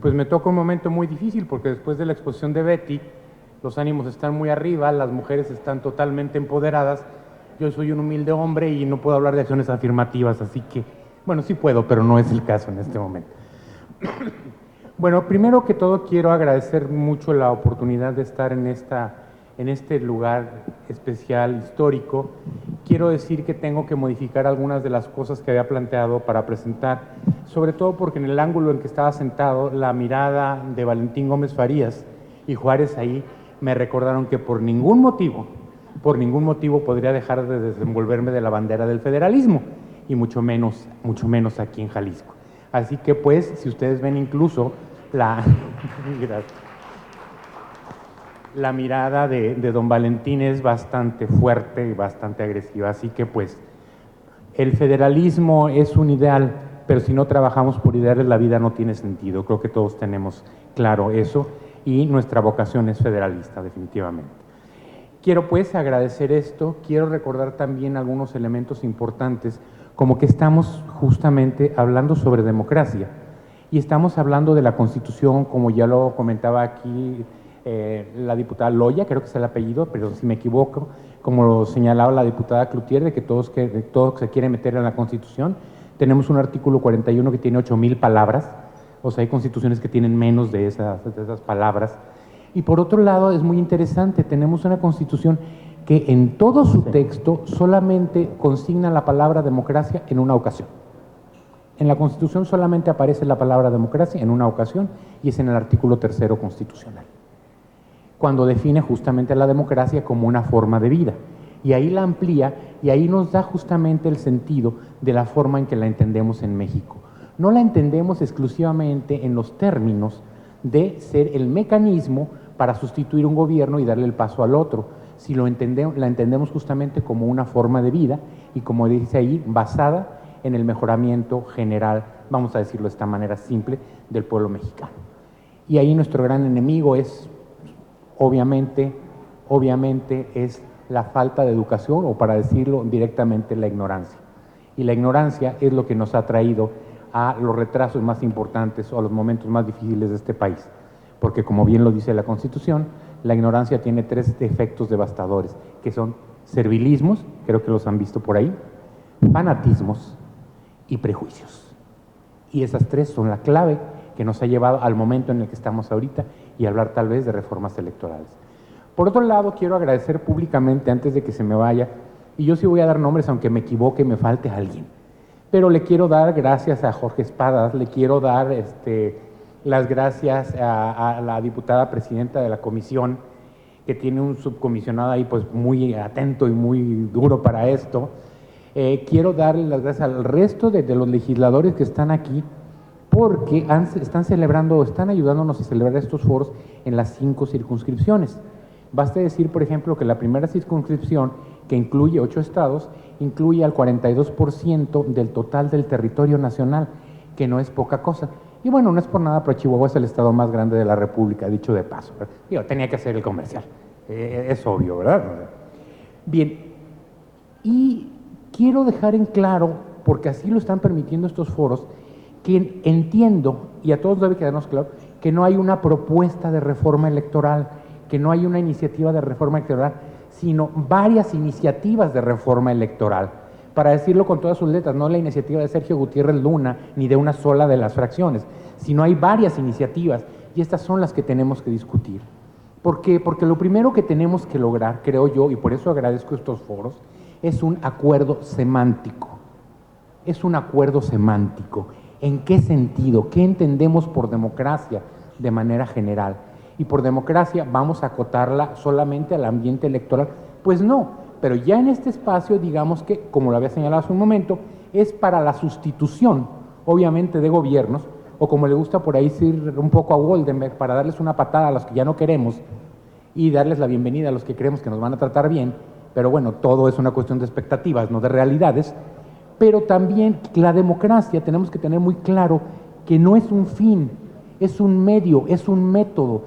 Pues me toca un momento muy difícil porque después de la exposición de Betty, los ánimos están muy arriba, las mujeres están totalmente empoderadas. Yo soy un humilde hombre y no puedo hablar de acciones afirmativas, así que, bueno, sí puedo, pero no es el caso en este momento. Bueno, primero que todo quiero agradecer mucho la oportunidad de estar en este lugar especial, histórico. Quiero decir que tengo que modificar algunas de las cosas que había planteado para presentar, sobre todo porque en el ángulo en que estaba sentado, la mirada de Valentín Gómez Farías y Juárez ahí me recordaron que por ningún motivo podría dejar de desenvolverme de la bandera del federalismo, y mucho menos aquí en Jalisco. Así que pues, si ustedes ven incluso la mirada de don Valentín es bastante fuerte y bastante agresiva, así que pues el federalismo es un ideal, pero si no trabajamos por ideales la vida no tiene sentido. Creo que todos tenemos claro eso y nuestra vocación es federalista, definitivamente. Quiero pues agradecer esto, quiero recordar también algunos elementos importantes, como que estamos justamente hablando sobre democracia y estamos hablando de la Constitución, como ya lo comentaba aquí la diputada Loya, creo que es el apellido, pero si me equivoco, como lo señalaba la diputada Cloutier, de que todo se quiere meter en la Constitución. Tenemos un artículo 41 que tiene 8,000 palabras, o sea, hay constituciones que tienen menos de esas palabras. Y por otro lado, es muy interesante, tenemos una Constitución que en todo su texto solamente consigna la palabra democracia en una ocasión. En la Constitución solamente aparece la palabra democracia en una ocasión y es en el artículo 3º constitucional, cuando define justamente a la democracia como una forma de vida. Y ahí la amplía y ahí nos da justamente el sentido de la forma en que la entendemos en México. No la entendemos exclusivamente en los términos de ser el mecanismo para sustituir un gobierno y darle el paso al otro, si la entendemos justamente como una forma de vida y, como dice ahí, basada en el mejoramiento general, vamos a decirlo de esta manera simple, del pueblo mexicano. Y ahí nuestro gran enemigo es, obviamente es la falta de educación, o para decirlo directamente, la ignorancia. Y la ignorancia es lo que nos ha traído a los retrasos más importantes o a los momentos más difíciles de este país. Porque, como bien lo dice la Constitución, la ignorancia tiene 3 efectos devastadores, que son servilismos, creo que los han visto por ahí, fanatismos y prejuicios. Y esas 3 son la clave que nos ha llevado al momento en el que estamos ahorita y hablar tal vez de reformas electorales. Por otro lado, quiero agradecer públicamente, antes de que se me vaya, y yo sí voy a dar nombres aunque me equivoque, me falte alguien, pero le quiero dar gracias a Jorge Espadas, le quiero dar las gracias a la diputada presidenta de la comisión, que tiene un subcomisionado ahí pues muy atento y muy duro para esto. Quiero darle las gracias al resto de los legisladores que están aquí, porque están celebrando, están ayudándonos a celebrar estos foros en las 5 circunscripciones. Basta decir, por ejemplo, que la primera circunscripción, que incluye 8 estados, incluye al 42% del total del territorio nacional, que no es poca cosa. Y bueno, no es por nada, pero Chihuahua es el estado más grande de la República, dicho de paso. Yo tenía que hacer el comercial, es obvio, ¿verdad? Bien, y quiero dejar en claro, porque así lo están permitiendo estos foros, que entiendo, y a todos debe quedarnos claro, que no hay una propuesta de reforma electoral, que no hay una iniciativa de reforma electoral, sino varias iniciativas de reforma electoral. Para decirlo con todas sus letras, no la iniciativa de Sergio Gutiérrez Luna, ni de una sola de las fracciones, sino hay varias iniciativas, y estas son las que tenemos que discutir. ¿Por qué? Porque lo primero que tenemos que lograr, creo yo, y por eso agradezco estos foros, es un acuerdo semántico. Es un acuerdo semántico. ¿En qué sentido? ¿Qué entendemos por democracia de manera general? Y por democracia vamos a acotarla solamente al ambiente electoral. Pues no, pero ya en este espacio, digamos que, como lo había señalado hace un momento, es para la sustitución, obviamente, de gobiernos, o como le gusta por ahí decir un poco a Woldenberg, para darles una patada a los que ya no queremos y darles la bienvenida a los que creemos que nos van a tratar bien. Pero bueno, todo es una cuestión de expectativas, no de realidades. Pero también la democracia tenemos que tener muy claro que no es un fin, es un medio, es un método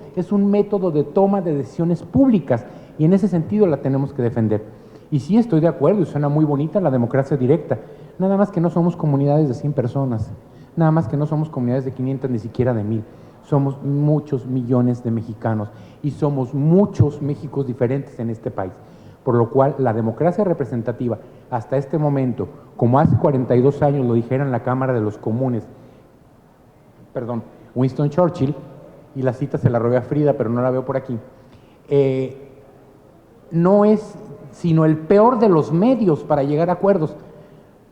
de toma de decisiones públicas, y en ese sentido la tenemos que defender. Y sí, estoy de acuerdo, y suena muy bonita la democracia directa, nada más que no somos comunidades de 100 personas, nada más que no somos comunidades de 500, ni siquiera de 1000, somos muchos millones de mexicanos y somos muchos Méxicos diferentes en este país, por lo cual la democracia representativa hasta este momento, como hace 42 años lo dijera en la Cámara de los Comunes, Winston Churchill, y la cita se la robé a Frida, pero no la veo por aquí, no es sino el peor de los medios para llegar a acuerdos,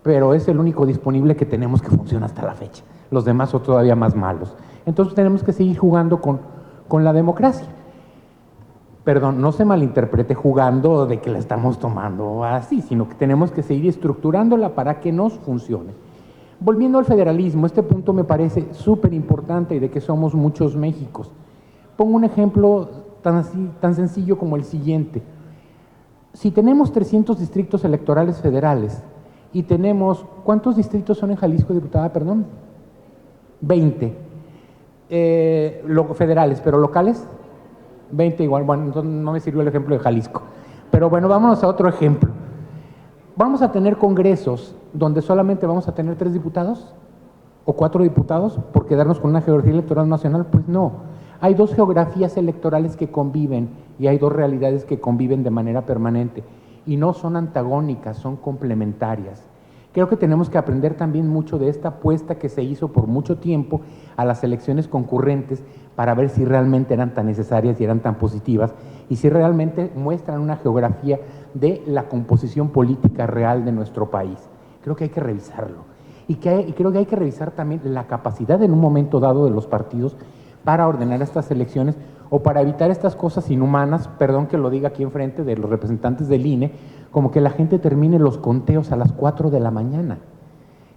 pero es el único disponible que tenemos que funciona hasta la fecha. Los demás son todavía más malos. Entonces tenemos que seguir jugando con la democracia. Perdón, no se malinterprete jugando de que la estamos tomando así, sino que tenemos que seguir estructurándola para que nos funcione. Volviendo al federalismo, este punto me parece súper importante y de que somos muchos Méxicos. Pongo un ejemplo tan sencillo como el siguiente. Si tenemos 300 distritos electorales federales y tenemos, ¿cuántos distritos son en Jalisco, diputada? Perdón. 20. Federales, pero locales, 20 igual. Bueno, entonces no me sirvió el ejemplo de Jalisco. Pero bueno, vámonos a otro ejemplo. ¿Vamos a tener congresos donde solamente vamos a tener 3 diputados o 4 diputados por quedarnos con una geografía electoral nacional? Pues no. Hay 2 geografías electorales que conviven y hay 2 realidades que conviven de manera permanente y no son antagónicas, son complementarias. Creo que tenemos que aprender también mucho de esta apuesta que se hizo por mucho tiempo a las elecciones concurrentes para ver si realmente eran tan necesarias y eran tan positivas y si realmente muestran una geografía de la composición política real de nuestro país. Creo que hay que revisarlo. Y creo que hay que revisar también la capacidad en un momento dado de los partidos para ordenar estas elecciones o para evitar estas cosas inhumanas, perdón que lo diga aquí enfrente de los representantes del INE, como que la gente termine los conteos a las 4 de la mañana.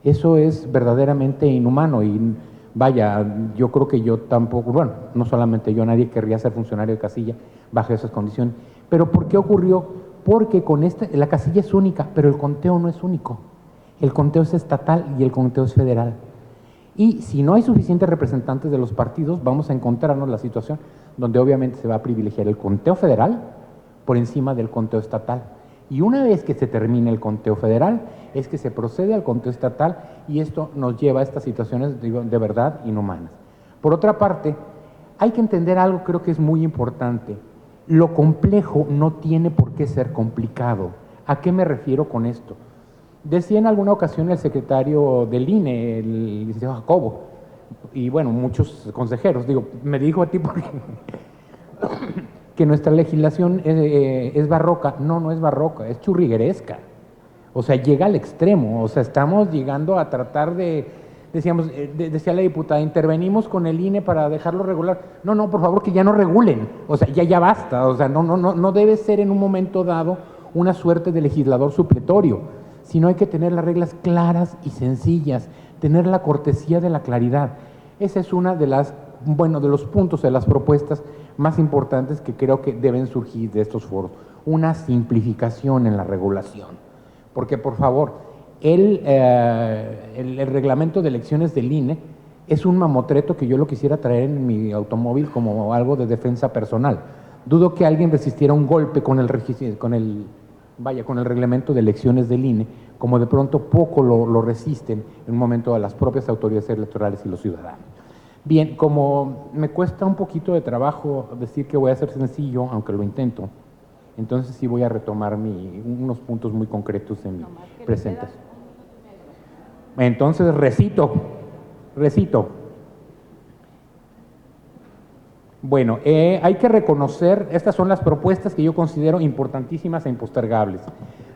Eso es verdaderamente inhumano y vaya, yo creo que yo tampoco, bueno, no solamente yo, nadie querría ser funcionario de casilla bajo esas condiciones. Pero ¿por qué ocurrió? Porque la casilla es única, pero el conteo no es único. El conteo es estatal y el conteo es federal. Y si no hay suficientes representantes de los partidos, vamos a encontrarnos la situación donde obviamente se va a privilegiar el conteo federal por encima del conteo estatal. Y una vez que se termine el conteo federal, es que se procede al conteo estatal y esto nos lleva a estas situaciones de verdad inhumanas. Por otra parte, hay que entender algo, creo que es muy importante. Lo complejo no tiene por qué ser complicado. ¿A qué me refiero con esto? Decía en alguna ocasión el secretario del INE, el licenciado Jacobo, y bueno, muchos consejeros, me dijo a ti porque que nuestra legislación es barroca. No, no es barroca, es churrigueresca. O sea, llega al extremo, o sea, estamos llegando a tratar decía la diputada, intervenimos con el INE para dejarlo regular. No, por favor, que ya no regulen, o sea, ya basta, o sea, no debe ser en un momento dado una suerte de legislador supletorio, sino hay que tener las reglas claras y sencillas, tener la cortesía de la claridad. Esa es una de los puntos, de las propuestas más importantes que creo que deben surgir de estos foros. Una simplificación en la regulación. Porque, por favor, el reglamento de elecciones del INE es un mamotreto que yo lo quisiera traer en mi automóvil como algo de defensa personal. Dudo que alguien resistiera un golpe con el reglamento de elecciones del INE, como de pronto poco lo resisten en un momento a las propias autoridades electorales y los ciudadanos. Bien, como me cuesta un poquito de trabajo decir que voy a ser sencillo, aunque lo intento, entonces sí voy a retomar unos puntos muy concretos en mi presentación. Entonces recito. Bueno, hay que reconocer, estas son las propuestas que yo considero importantísimas e impostergables.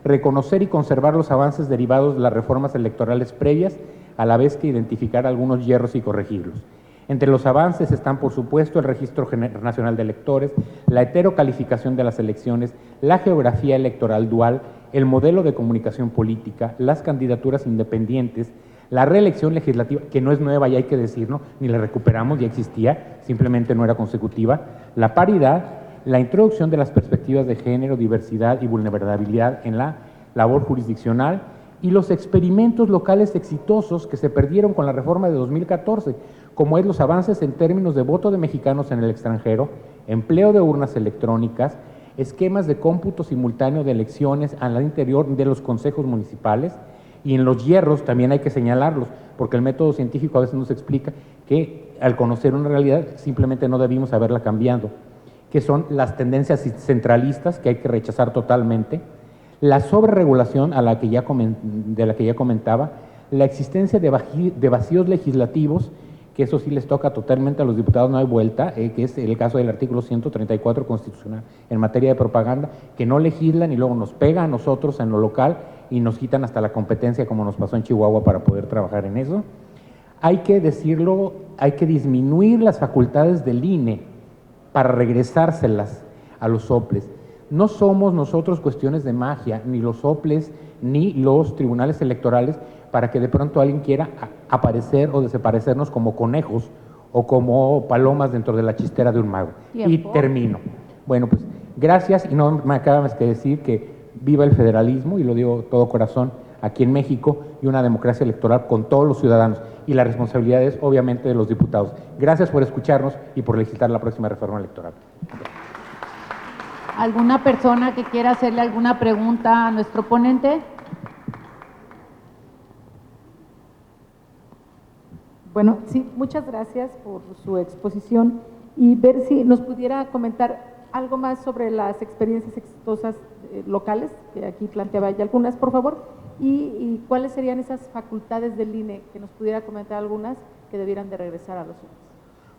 Reconocer y conservar los avances derivados de las reformas electorales previas, a la vez que identificar algunos hierros y corregirlos. Entre los avances están, por supuesto, el Registro Nacional de Electores, la heterocalificación de las elecciones, la geografía electoral dual, el modelo de comunicación política, las candidaturas independientes, la reelección legislativa, que no es nueva, ya hay que decirlo, ni la recuperamos, ya existía, simplemente no era consecutiva, la paridad, la introducción de las perspectivas de género, diversidad y vulnerabilidad en la labor jurisdiccional y los experimentos locales exitosos que se perdieron con la reforma de 2014, como es los avances en términos de voto de mexicanos en el extranjero, empleo de urnas electrónicas, esquemas de cómputo simultáneo de elecciones al interior de los consejos municipales, Y en los hierros también hay que señalarlos, porque el método científico a veces nos explica que al conocer una realidad simplemente no debimos haberla cambiando, que son las tendencias centralistas que hay que rechazar totalmente, la sobreregulación de la que ya comentaba, la existencia de vacíos legislativos, que eso sí les toca totalmente a los diputados, no hay vuelta, que es el caso del artículo 134 constitucional en materia de propaganda, que no legislan y luego nos pega a nosotros en lo local y nos quitan hasta la competencia, como nos pasó en Chihuahua, para poder trabajar en eso. Hay que decirlo, hay que disminuir las facultades del INE para regresárselas a los soples. No somos nosotros cuestiones de magia, ni los soples, ni los tribunales electorales, para que de pronto alguien quiera aparecer o desaparecernos como conejos o como palomas dentro de la chistera de un mago. Tiempo. Y termino. Bueno, pues gracias, y no me acaba más que decir que viva el federalismo, y lo digo todo corazón, aquí en México, y una democracia electoral con todos los ciudadanos, y la responsabilidad es obviamente de los diputados. Gracias por escucharnos y por legislar la próxima reforma electoral. ¿Alguna persona que quiera hacerle alguna pregunta a nuestro ponente? Bueno, sí, muchas gracias por su exposición y ver si nos pudiera comentar algo más sobre las experiencias exitosas locales, que aquí planteaba ya algunas, por favor, y cuáles serían esas facultades del INE, que nos pudiera comentar algunas que debieran de regresar a los INE.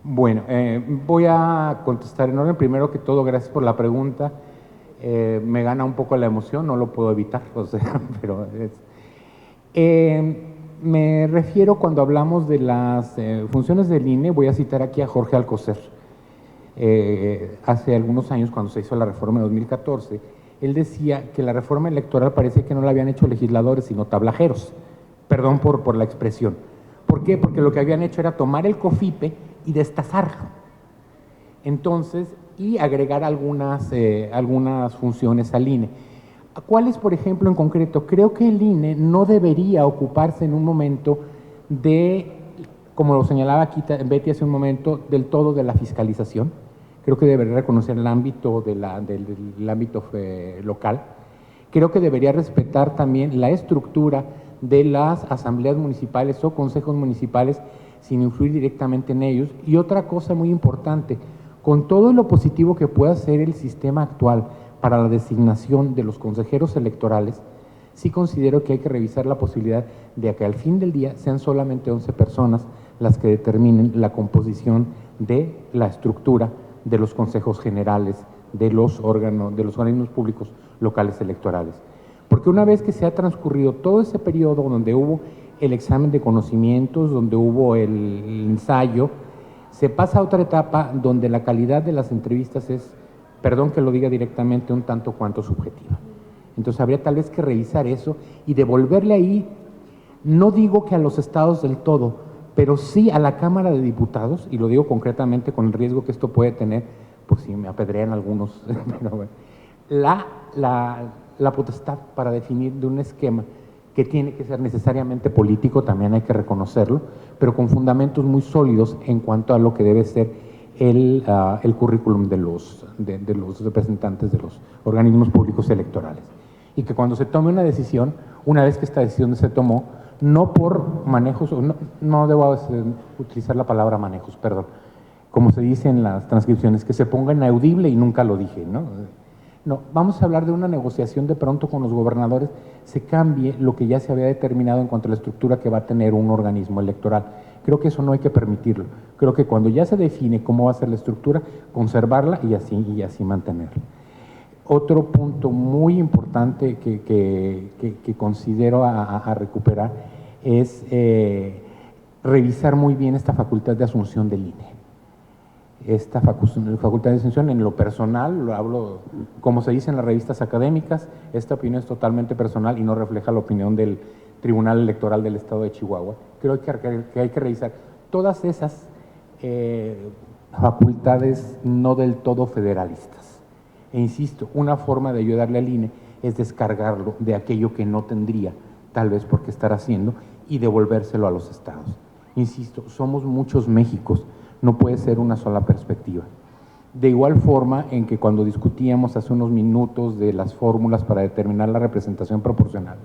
Bueno, voy a contestar en orden. Primero que todo, gracias por la pregunta. Me gana un poco la emoción, no lo puedo evitar, o sea, pero me refiero cuando hablamos de las funciones del INE, voy a citar aquí a Jorge Alcocer. Hace algunos años, cuando se hizo la reforma en 2014, él decía que la reforma electoral parecía que no la habían hecho legisladores, sino tablajeros. Perdón por la expresión. ¿Por qué? Porque lo que habían hecho era tomar el COFIPE y destazarlo. Entonces, y agregar algunas funciones al INE. ¿Cuáles, por ejemplo, en concreto? Creo que el INE no debería ocuparse en un momento de, como lo señalaba aquí Betty hace un momento, del todo de la fiscalización. Creo que debería reconocer el ámbito del ámbito local. Creo que debería respetar también la estructura de las asambleas municipales o consejos municipales sin influir directamente en ellos. Y otra cosa muy importante, con todo lo positivo que pueda hacer el sistema actual para la designación de los consejeros electorales, sí considero que hay que revisar la posibilidad de que al fin del día sean solamente 11 personas las que determinen la composición de la estructura de los consejos generales, de los organismos públicos locales electorales. Porque una vez que se ha transcurrido todo ese periodo donde hubo el examen de conocimientos, donde hubo el ensayo, se pasa a otra etapa donde la calidad de las entrevistas es, perdón que lo diga directamente, un tanto cuanto subjetiva. Entonces habría tal vez que revisar eso y devolverle ahí, no digo que a los estados del todo, pero sí a la Cámara de Diputados, y lo digo concretamente con el riesgo que esto puede tener, por si me apedrean algunos, pero bueno, la potestad para definir de un esquema que tiene que ser necesariamente político, también hay que reconocerlo, pero con fundamentos muy sólidos en cuanto a lo que debe ser el currículum de los representantes de los organismos públicos electorales. Y que cuando se tome una decisión, una vez que esta decisión se tomó, no por manejos, no debo utilizar la palabra manejos, perdón, como se dice en las transcripciones, que se ponga inaudible y nunca lo dije, ¿no? No, vamos a hablar de una negociación de pronto con los gobernadores, se cambie lo que ya se había determinado en cuanto a la estructura que va a tener un organismo electoral. Creo que eso no hay que permitirlo. Creo que cuando ya se define cómo va a ser la estructura, conservarla y así mantenerla. Otro punto muy importante que considero a recuperar es revisar muy bien esta facultad de asunción del INE. Esta facultad de asunción, en lo personal, lo hablo como se dice en las revistas académicas, esta opinión es totalmente personal y no refleja la opinión del Tribunal Electoral del Estado de Chihuahua. Creo que hay que revisar todas esas facultades no del todo federalistas. E insisto, una forma de ayudarle al INE es descargarlo de aquello que no tendría, tal vez por qué estar haciendo, y devolvérselo a los estados. Insisto, somos muchos Méxicos, no puede ser una sola perspectiva. De igual forma en que cuando discutíamos hace unos minutos de las fórmulas para determinar la representación proporcional,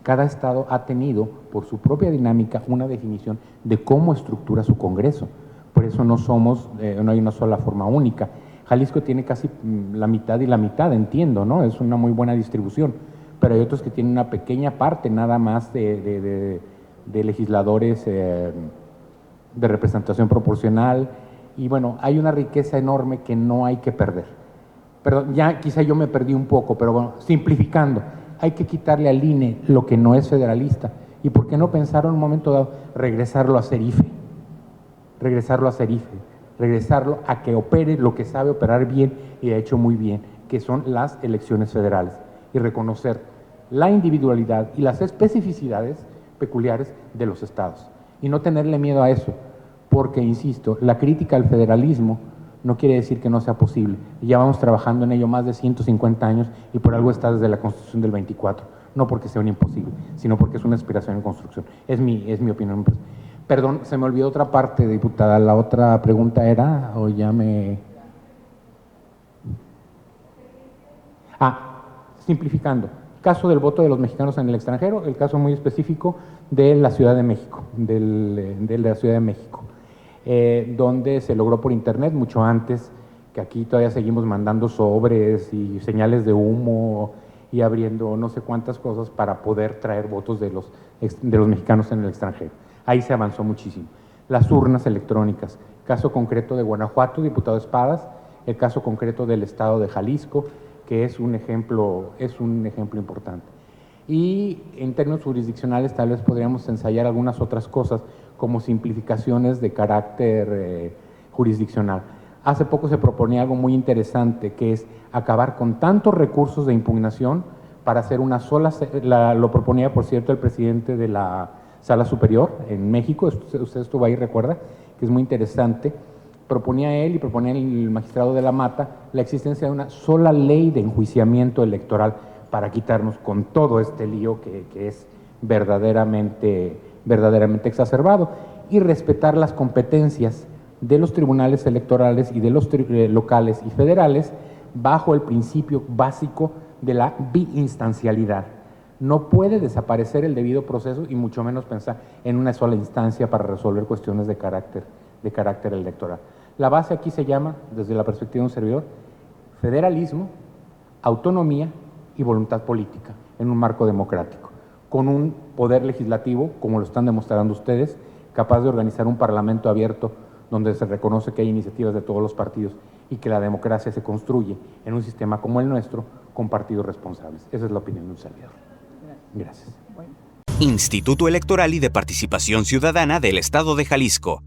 Cada estado ha tenido, por su propia dinámica, una definición de cómo estructura su Congreso. Por eso no hay una sola forma única. Jalisco tiene casi la mitad y la mitad, entiendo, ¿no? Es una muy buena distribución, pero hay otros que tienen una pequeña parte nada más de legisladores de representación proporcional, y bueno, hay una riqueza enorme que no hay que perder. Perdón, ya quizá yo me perdí un poco, pero bueno, simplificando, hay que quitarle al INE lo que no es federalista, y por qué no pensar en un momento dado regresarlo a ser IFE, regresarlo a que opere lo que sabe operar bien y ha hecho muy bien, que son las elecciones federales, y reconocer la individualidad y las especificidades peculiares de los estados, y no tenerle miedo a eso, porque, insisto, la crítica al federalismo no quiere decir que no sea posible. Ya vamos trabajando en ello más de 150 años y por algo está desde la Constitución del 24, no porque sea un imposible, sino porque es una aspiración en construcción. Es mi opinión. Perdón, se me olvidó otra parte, diputada. La otra pregunta era, o ya me... Simplificando. Caso del voto de los mexicanos en el extranjero, el caso muy específico de la Ciudad de México, de la Ciudad de México, donde se logró por internet mucho antes, que aquí todavía seguimos mandando sobres y señales de humo y abriendo no sé cuántas cosas para poder traer votos de los mexicanos en el extranjero. Ahí se avanzó muchísimo. Las urnas electrónicas, caso concreto de Guanajuato, diputado Espadas, el caso concreto del estado de Jalisco, que es un ejemplo importante. Y en términos jurisdiccionales tal vez podríamos ensayar algunas otras cosas como simplificaciones de carácter jurisdiccional. Hace poco se proponía algo muy interesante, que es acabar con tantos recursos de impugnación para hacer una sola, lo proponía por cierto el presidente de la Sala Superior en México, usted estuvo ahí, recuerda, que es muy interesante. Proponía él y proponía el magistrado de la Mata la existencia de una sola ley de enjuiciamiento electoral para quitarnos con todo este lío que es verdaderamente exacerbado, y respetar las competencias de los tribunales electorales y de los locales y federales bajo el principio básico de la biinstancialidad. No puede desaparecer el debido proceso y mucho menos pensar en una sola instancia para resolver cuestiones de carácter electoral. La base aquí se llama, desde la perspectiva de un servidor, federalismo, autonomía y voluntad política en un marco democrático, con un poder legislativo, como lo están demostrando ustedes, capaz de organizar un parlamento abierto donde se reconoce que hay iniciativas de todos los partidos y que la democracia se construye en un sistema como el nuestro con partidos responsables. Esa es la opinión de un servidor. Gracias. Instituto Electoral y de Participación Ciudadana del Estado de Jalisco.